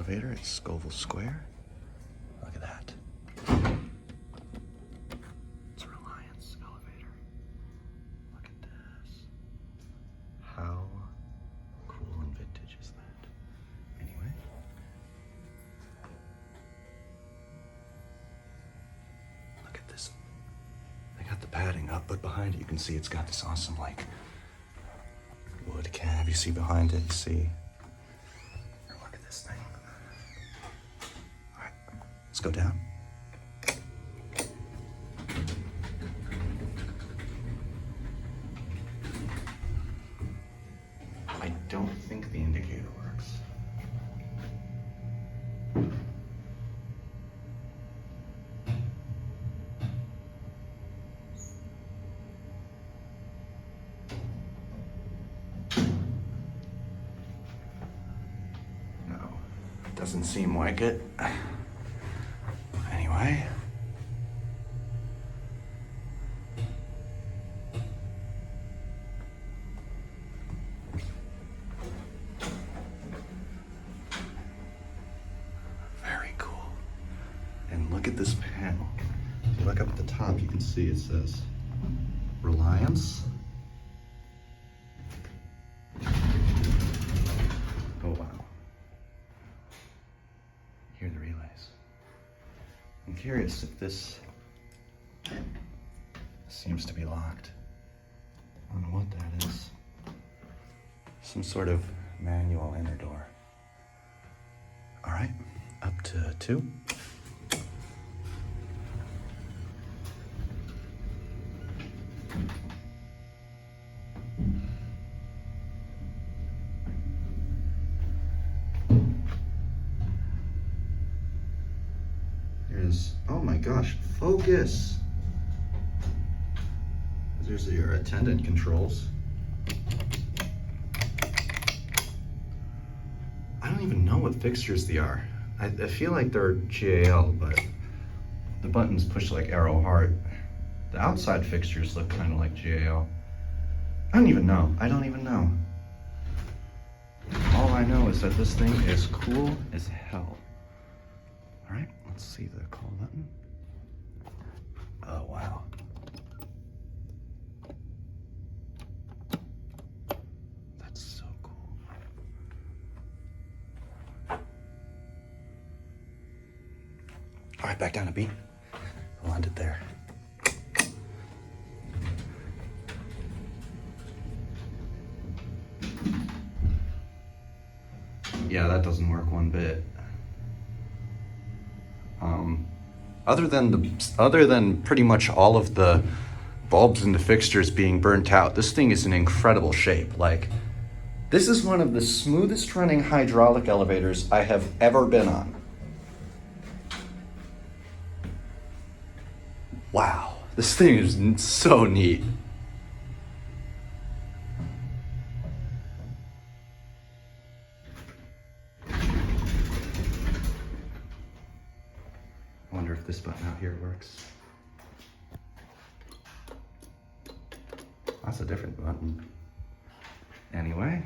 elevator at Scoville Square. Look at that. It's a Reliance elevator. Look at this. How cool and vintage is that? Anyway. Look at this. They got the padding up, but behind it you can see it's got this awesome like wood cab. You see behind it, see? Look at this thing. All right, let's go down. I don't think the indicator works. Doesn't seem like it. Anyway. Very cool. And look at this panel. If you look up at the top, you can see it says Reliance. Oh, wow. Hear the relays. I'm curious if this seems to be locked. I don't know what that is. Some sort of manual inner door. All right, up to 2. Oh my gosh, focus. There's your attendant controls. I don't even know what fixtures they are. I feel like they're GAL, but the buttons push like Arrow Hart. The outside fixtures look kind of like GAL. I don't even know. All I know is that this thing is cool as hell. All right, let's see the call button. Oh, wow. That's so cool. All right, back down a beat. We'll end it there. Yeah, that doesn't work one bit. Other than pretty much all of the bulbs in the fixtures being burnt out, this thing is in incredible shape. Like, this is one of the smoothest running hydraulic elevators I have ever been on. Wow, this thing is so neat. I wonder if this button out here works. That's a different button. Anyway.